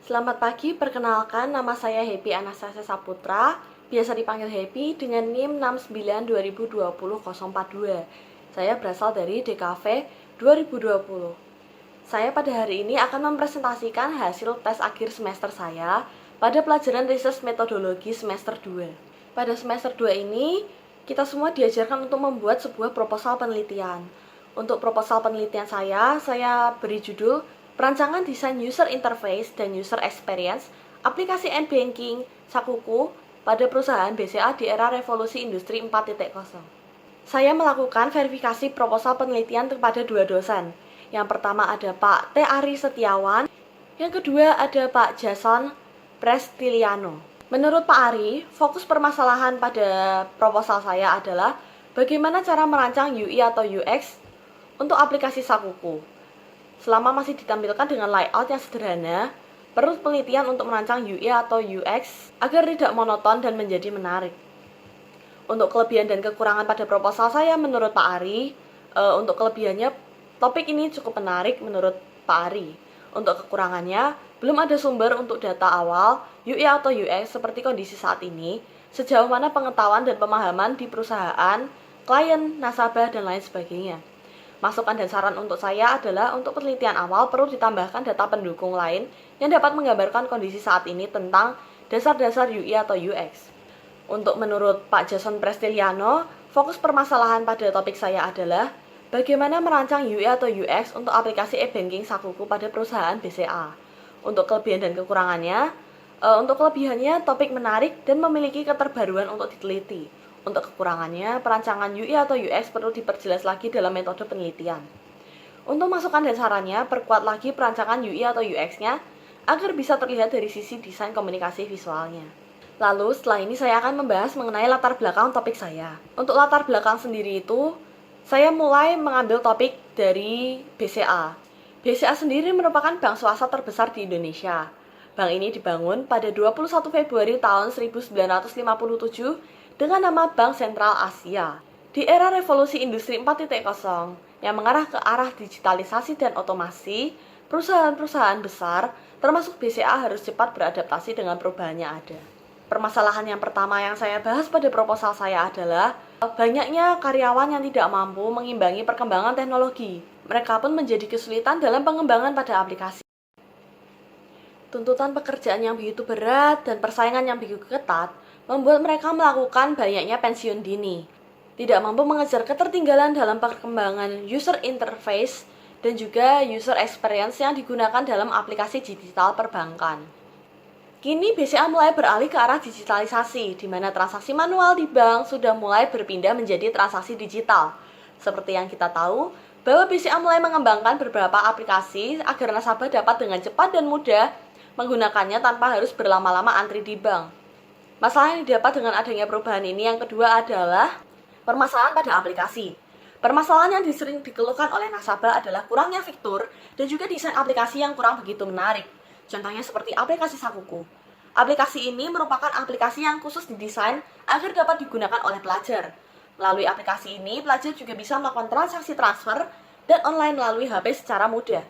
Selamat pagi, perkenalkan nama saya Happy Anastasia Saputra, biasa dipanggil Happy dengan NIM 69202042. Saya berasal dari DKV 2020. Saya pada hari ini akan mempresentasikan hasil tes akhir semester saya pada pelajaran Research Metodologi semester 2. Pada semester 2 ini, kita semua diajarkan untuk membuat sebuah proposal penelitian. Untuk proposal penelitian saya beri judul Perancangan Desain User Interface dan User Experience Aplikasi M-Banking Sakuku pada perusahaan BCA di era revolusi industri 4.0. Saya melakukan verifikasi proposal penelitian kepada dua dosen. Yang pertama ada Pak T. Ari Setiawan, yang kedua ada Pak Jason Prestiliano. Menurut Pak Ari, fokus permasalahan pada proposal saya adalah bagaimana cara merancang UI atau UX untuk aplikasi Sakuku. Selama masih ditampilkan dengan layout yang sederhana, perlu penelitian untuk merancang UI atau UX agar tidak monoton dan menjadi menarik. Untuk kelebihan dan kekurangan pada proposal saya menurut Pak Ari, untuk kelebihannya topik ini cukup menarik menurut Pak Ari. Untuk kekurangannya, belum ada sumber untuk data awal UI atau UX seperti kondisi saat ini, sejauh mana pengetahuan dan pemahaman di perusahaan, klien, nasabah, dan lain sebagainya. Masukan dan saran untuk saya adalah untuk penelitian awal perlu ditambahkan data pendukung lain yang dapat menggambarkan kondisi saat ini tentang dasar-dasar UI atau UX. Untuk menurut Pak Jason Prestiliano, fokus permasalahan pada topik saya adalah bagaimana merancang UI atau UX untuk aplikasi e-banking Sakuku pada perusahaan BCA. Untuk kelebihan dan kekurangannya, untuk kelebihannya topik menarik dan memiliki keterbaruan untuk diteliti. Untuk kekurangannya, perancangan UI atau UX perlu diperjelas lagi dalam metode penelitian. Untuk masukan dan sarannya, perkuat lagi perancangan UI atau UX-nya agar bisa terlihat dari sisi desain komunikasi visualnya. Lalu setelah ini saya akan membahas mengenai latar belakang topik saya. Untuk latar belakang sendiri itu, saya mulai mengambil topik dari BCA. BCA sendiri merupakan bank swasta terbesar di Indonesia. Bank ini dibangun pada 21 Februari tahun 1957 dengan nama Bank Sentral Asia. Di era revolusi industri 4.0 yang mengarah ke arah digitalisasi dan otomasi, perusahaan-perusahaan besar, termasuk BCA harus cepat beradaptasi dengan perubahan yang ada. Permasalahan yang pertama yang saya bahas pada proposal saya adalah banyaknya karyawan yang tidak mampu mengimbangi perkembangan teknologi. Mereka pun menjadi kesulitan dalam pengembangan pada aplikasi. Tuntutan pekerjaan yang begitu berat dan persaingan yang begitu ketat membuat mereka melakukan banyaknya pensiun dini, tidak mampu mengejar ketertinggalan dalam perkembangan user interface dan juga user experience yang digunakan dalam aplikasi digital perbankan. Kini BCA mulai beralih ke arah digitalisasi, di mana transaksi manual di bank sudah mulai berpindah menjadi transaksi digital. Seperti yang kita tahu, bahwa BCA mulai mengembangkan beberapa aplikasi agar nasabah dapat dengan cepat dan mudah menggunakannya tanpa harus berlama-lama antri di bank. Masalah yang didapat dengan adanya perubahan ini yang kedua adalah permasalahan pada aplikasi. Permasalahan yang sering dikeluhkan oleh nasabah adalah kurangnya fitur dan juga desain aplikasi yang kurang begitu menarik. Contohnya seperti aplikasi Sakuku. Aplikasi ini merupakan aplikasi yang khusus didesain agar dapat digunakan oleh pelajar. Melalui aplikasi ini, pelajar juga bisa melakukan transaksi transfer dan online melalui HP secara mudah.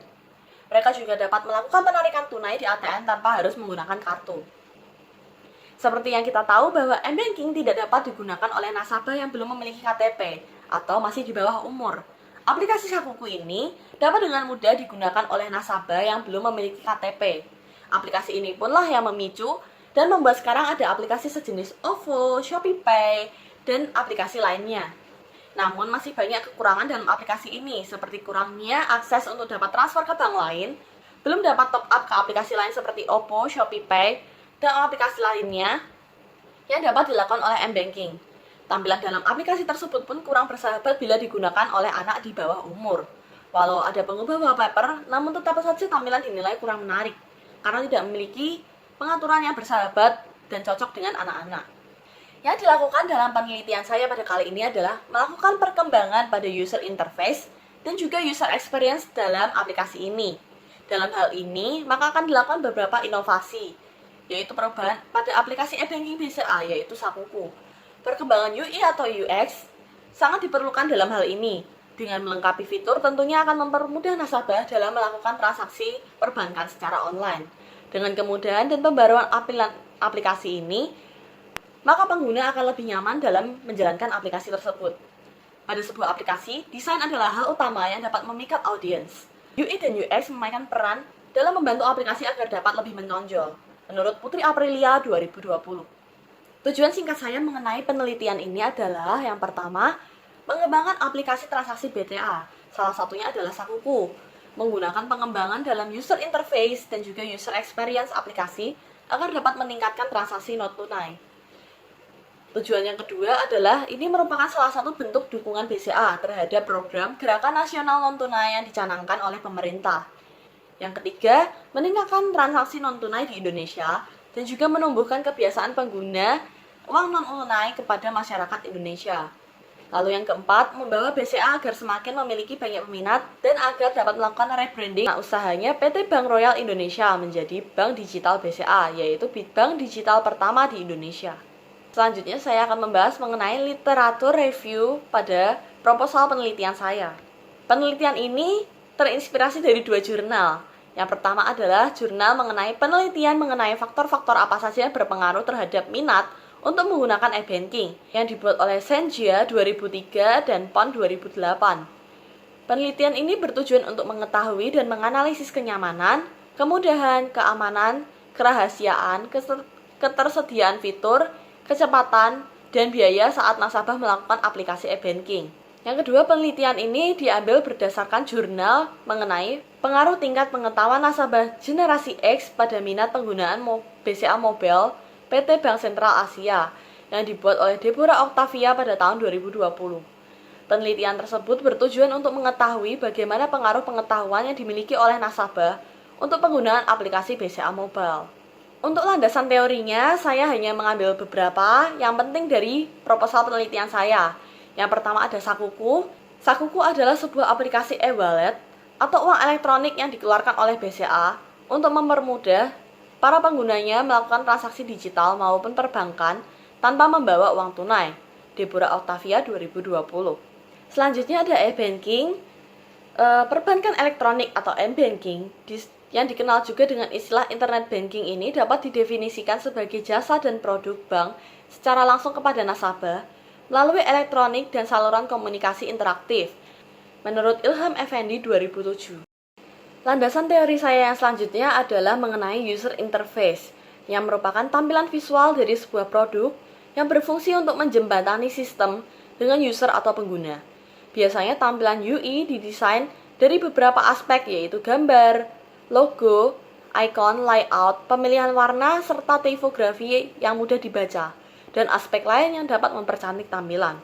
Mereka juga dapat melakukan penarikan tunai di ATM tanpa harus menggunakan kartu. Seperti yang kita tahu bahwa M-Banking tidak dapat digunakan oleh nasabah yang belum memiliki KTP atau masih di bawah umur. Aplikasi Sakuku ini dapat dengan mudah digunakan oleh nasabah yang belum memiliki KTP. Aplikasi ini punlah yang memicu dan membuat sekarang ada aplikasi sejenis OVO, ShopeePay, dan aplikasi lainnya. Namun masih banyak kekurangan dalam aplikasi ini, seperti kurangnya akses untuk dapat transfer ke bank lain, belum dapat top up ke aplikasi lain seperti OVO, ShopeePay, dan aplikasi lainnya yang dapat dilakukan oleh M-Banking. Tampilan dalam aplikasi tersebut pun kurang bersahabat bila digunakan oleh anak di bawah umur. Walau ada pengubah wallpaper, namun tetap saja tampilan dinilai kurang menarik karena tidak memiliki pengaturan yang bersahabat dan cocok dengan anak-anak. Yang dilakukan dalam penelitian saya pada kali ini adalah melakukan perkembangan pada user interface dan juga user experience dalam aplikasi ini. Dalam hal ini, maka akan dilakukan beberapa inovasi, yaitu perubahan pada aplikasi e-banking BCA, yaitu Sakuku. Perkembangan UI atau UX sangat diperlukan dalam hal ini. Dengan melengkapi fitur tentunya akan mempermudah nasabah dalam melakukan transaksi perbankan secara online. Dengan kemudahan dan pembaruan aplikasi ini, maka pengguna akan lebih nyaman dalam menjalankan aplikasi tersebut. Pada sebuah aplikasi, desain adalah hal utama yang dapat memikat audiens. UI dan UX memainkan peran dalam membantu aplikasi agar dapat lebih menonjol, menurut Putri Aprilia 2020. Tujuan singkat saya mengenai penelitian ini adalah yang pertama, mengembangkan aplikasi transaksi BTA. Salah satunya adalah Sakuku, menggunakan pengembangan dalam user interface dan juga user experience aplikasi agar dapat meningkatkan transaksi non tunai. Tujuan yang kedua adalah ini merupakan salah satu bentuk dukungan BCA terhadap program Gerakan Nasional Non-Tunai yang dicanangkan oleh pemerintah. Yang ketiga, meningkatkan transaksi non-tunai di Indonesia dan juga menumbuhkan kebiasaan pengguna uang non-tunai kepada masyarakat Indonesia. Lalu yang keempat, membawa BCA agar semakin memiliki banyak peminat dan agar dapat melakukan rebranding usahanya PT Bank Royal Indonesia menjadi Bank Digital BCA, yaitu bank digital pertama di Indonesia. Selanjutnya saya akan membahas mengenai literatur review pada proposal penelitian saya. Penelitian ini terinspirasi dari dua jurnal. Yang pertama adalah jurnal mengenai penelitian mengenai faktor-faktor apa saja yang berpengaruh terhadap minat untuk menggunakan e-banking yang dibuat oleh Senjia 2003 dan Pond 2008. Penelitian ini bertujuan untuk mengetahui dan menganalisis kenyamanan, kemudahan, keamanan, kerahasiaan, ketersediaan fitur, kecepatan, dan biaya saat nasabah melakukan aplikasi e-banking. Yang kedua, penelitian ini diambil berdasarkan jurnal mengenai pengaruh tingkat pengetahuan nasabah generasi X pada minat penggunaan BCA Mobile PT Bank Sentral Asia yang dibuat oleh Deborah Octavia pada tahun 2020. Penelitian tersebut bertujuan untuk mengetahui bagaimana pengaruh pengetahuan yang dimiliki oleh nasabah untuk penggunaan aplikasi BCA Mobile. Untuk landasan teorinya, saya hanya mengambil beberapa yang penting dari proposal penelitian saya. Yang pertama ada Sakuku. Sakuku adalah sebuah aplikasi e-wallet atau uang elektronik yang dikeluarkan oleh BCA untuk mempermudah para penggunanya melakukan transaksi digital maupun perbankan tanpa membawa uang tunai. Deborah Octavia 2020. Selanjutnya ada e-banking. Perbankan elektronik atau m-banking yang dikenal juga dengan istilah internet banking ini dapat didefinisikan sebagai jasa dan produk bank secara langsung kepada nasabah melalui elektronik dan saluran komunikasi interaktif, menurut Ilham Effendi 2007. Landasan teori saya yang selanjutnya adalah mengenai user interface, yang merupakan tampilan visual dari sebuah produk yang berfungsi untuk menjembatani sistem dengan user atau pengguna. Biasanya tampilan UI didesain dari beberapa aspek, yaitu gambar, logo, icon, layout, pemilihan warna, serta tipografi yang mudah dibaca, dan aspek lain yang dapat mempercantik tampilan.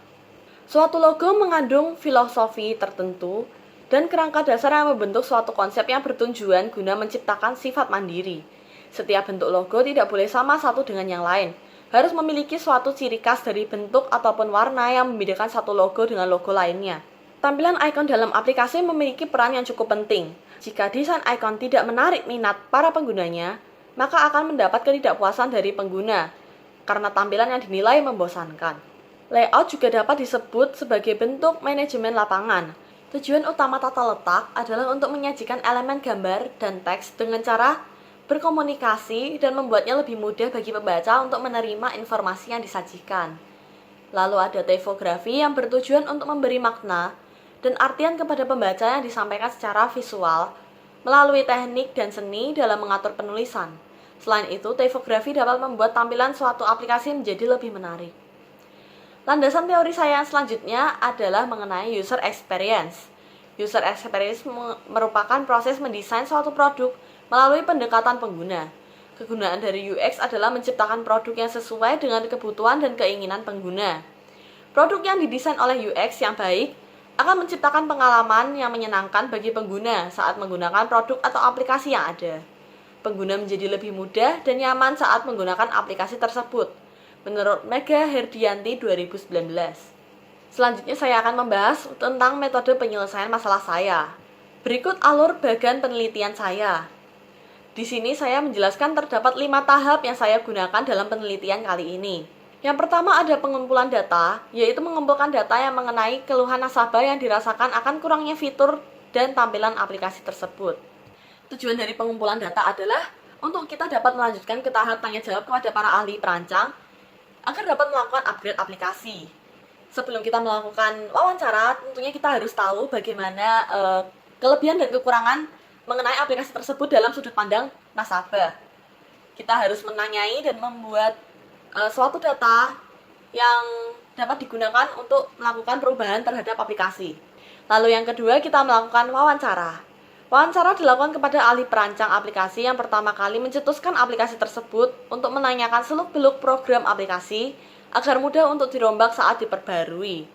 Suatu logo mengandung filosofi tertentu dan kerangka dasar yang membentuk suatu konsep yang bertujuan guna menciptakan sifat mandiri. Setiap bentuk logo tidak boleh sama satu dengan yang lain, harus memiliki suatu ciri khas dari bentuk ataupun warna yang membedakan satu logo dengan logo lainnya. Tampilan icon dalam aplikasi memiliki peran yang cukup penting. Jika desain icon tidak menarik minat para penggunanya, maka akan mendapat ketidakpuasan dari pengguna, karena tampilan yang dinilai membosankan. Layout juga dapat disebut sebagai bentuk manajemen lapangan. Tujuan utama tata letak adalah untuk menyajikan elemen gambar dan teks dengan cara berkomunikasi dan membuatnya lebih mudah bagi pembaca untuk menerima informasi yang disajikan. Lalu ada tipografi yang bertujuan untuk memberi makna dan artian kepada pembaca yang disampaikan secara visual melalui teknik dan seni dalam mengatur penulisan. Selain itu, tipografi dapat membuat tampilan suatu aplikasi menjadi lebih menarik. Landasan teori saya selanjutnya adalah mengenai user experience. User experience merupakan proses mendesain suatu produk melalui pendekatan pengguna. Kegunaan dari UX adalah menciptakan produk yang sesuai dengan kebutuhan dan keinginan pengguna. Produk yang didesain oleh UX yang baik akan menciptakan pengalaman yang menyenangkan bagi pengguna saat menggunakan produk atau aplikasi yang ada. Pengguna menjadi lebih mudah dan nyaman saat menggunakan aplikasi tersebut, menurut Mega Herdianti 2019. Selanjutnya saya akan membahas tentang metode penyelesaian masalah saya. Berikut alur bagan penelitian saya. Di sini saya menjelaskan terdapat 5 tahap yang saya gunakan dalam penelitian kali ini. Yang pertama ada pengumpulan data, yaitu mengumpulkan data yang mengenai keluhan nasabah yang dirasakan akan kurangnya fitur dan tampilan aplikasi tersebut. Tujuan dari pengumpulan data adalah untuk kita dapat melanjutkan ke tahap tanya jawab kepada para ahli perancang agar dapat melakukan upgrade aplikasi. Sebelum kita melakukan wawancara, tentunya kita harus tahu bagaimana kelebihan dan kekurangan mengenai aplikasi tersebut dalam sudut pandang nasabah. Kita harus menanyai dan membuat suatu data yang dapat digunakan untuk melakukan perubahan terhadap aplikasi. Lalu yang kedua, kita melakukan wawancara. Wawancara dilakukan kepada ahli perancang aplikasi yang pertama kali mencetuskan aplikasi tersebut untuk menanyakan seluk-beluk program aplikasi agar mudah untuk dirombak saat diperbarui.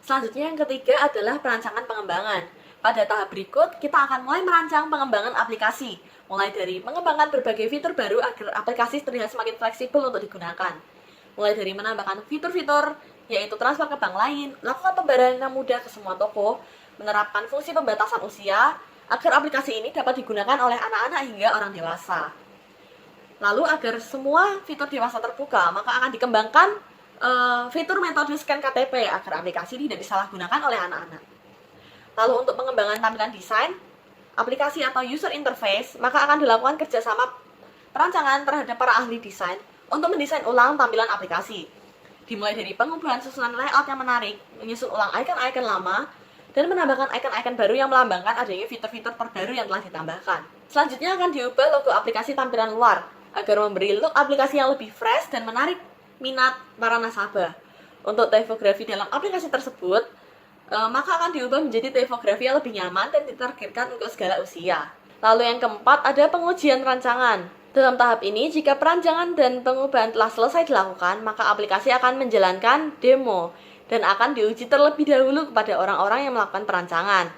Selanjutnya yang ketiga adalah perancangan pengembangan. Pada tahap berikut, kita akan mulai merancang pengembangan aplikasi, mulai dari mengembangkan berbagai fitur baru agar aplikasi terlihat semakin fleksibel untuk digunakan. Mulai dari menambahkan fitur-fitur, yaitu transfer ke bank lain, lakukan pembayaran yang mudah ke semua toko, menerapkan fungsi pembatasan usia, agar aplikasi ini dapat digunakan oleh anak-anak hingga orang dewasa. Lalu agar semua fitur dewasa terbuka, maka akan dikembangkan fitur metode scan KTP agar aplikasi tidak disalahgunakan oleh anak-anak. Lalu untuk pengembangan tampilan desain aplikasi atau user interface, maka akan dilakukan kerjasama perancangan terhadap para ahli desain untuk mendesain ulang tampilan aplikasi. Dimulai dari pengubahan susunan layout yang menarik, menyusun ulang icon-icon lama, dan menambahkan icon-icon baru yang melambangkan adanya fitur-fitur terbaru yang telah ditambahkan. Selanjutnya akan diubah logo aplikasi tampilan luar, agar memberi look aplikasi yang lebih fresh dan menarik minat para nasabah. Untuk typografi dalam aplikasi tersebut, maka akan diubah menjadi typografi yang lebih nyaman dan ditargetkan untuk segala usia. Lalu yang keempat, ada pengujian rancangan. Dalam tahap ini, jika perancangan dan pengubahan telah selesai dilakukan, maka aplikasi akan menjalankan demo dan akan diuji terlebih dahulu kepada orang-orang yang melakukan perancangan.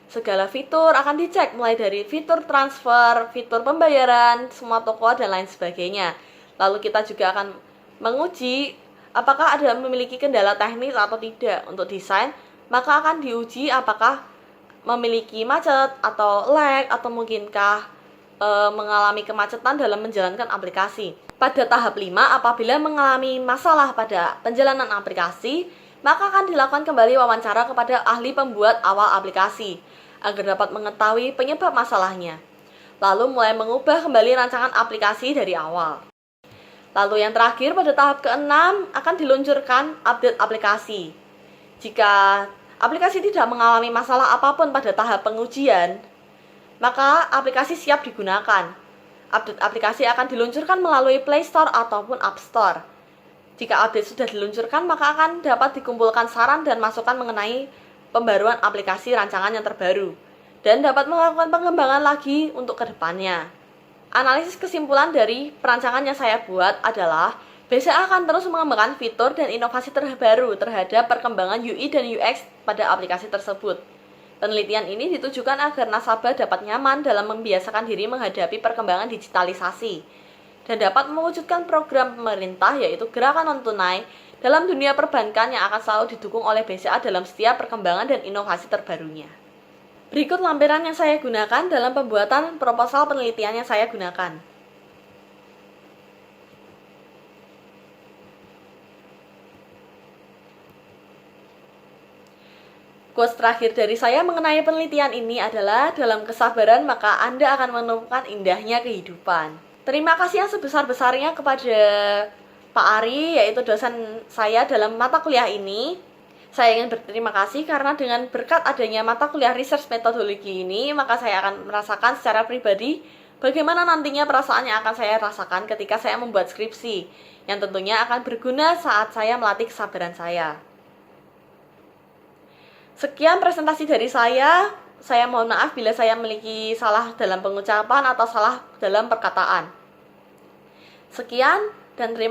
Segala fitur akan dicek, mulai dari fitur transfer, fitur pembayaran, semua toko, dan lain sebagainya. Lalu kita juga akan menguji apakah ada memiliki kendala teknis atau tidak. Untuk desain, maka akan diuji apakah memiliki macet atau lag atau mungkinkah mengalami kemacetan dalam menjalankan aplikasi. Pada tahap 5, apabila mengalami masalah pada penjalanan aplikasi, maka akan dilakukan kembali wawancara kepada ahli pembuat awal aplikasi agar dapat mengetahui penyebab masalahnya. Lalu mulai mengubah kembali rancangan aplikasi dari awal. Lalu yang terakhir, pada tahap ke-6 akan diluncurkan update aplikasi. Jika aplikasi tidak mengalami masalah apapun pada tahap pengujian, maka aplikasi siap digunakan. Update aplikasi akan diluncurkan melalui Play Store ataupun App Store. Jika update sudah diluncurkan, maka akan dapat dikumpulkan saran dan masukan mengenai pembaruan aplikasi rancangan yang terbaru, dan dapat melakukan pengembangan lagi untuk kedepannya. Analisis kesimpulan dari perancangan yang saya buat adalah BCA akan terus mengembangkan fitur dan inovasi terbaru terhadap perkembangan UI dan UX pada aplikasi tersebut. Penelitian ini ditujukan agar nasabah dapat nyaman dalam membiasakan diri menghadapi perkembangan digitalisasi dan dapat mewujudkan program pemerintah yaitu gerakan non-tunai dalam dunia perbankan yang akan selalu didukung oleh BCA dalam setiap perkembangan dan inovasi terbarunya. Berikut lampiran yang saya gunakan dalam pembuatan proposal penelitian yang saya gunakan. Quotes terakhir dari saya mengenai penelitian ini adalah, dalam kesabaran maka Anda akan menemukan indahnya kehidupan. Terima kasih yang sebesar-besarnya kepada Pak Ari, yaitu dosen saya dalam mata kuliah ini. Saya ingin berterima kasih karena dengan berkat adanya mata kuliah research metodologi ini, maka saya akan merasakan secara pribadi bagaimana nantinya perasaan yang akan saya rasakan ketika saya membuat skripsi, yang tentunya akan berguna saat saya melatih kesabaran saya. Sekian presentasi dari saya. Saya mohon maaf bila saya memiliki salah dalam pengucapan atau salah dalam perkataan. Sekian dan terima kasih.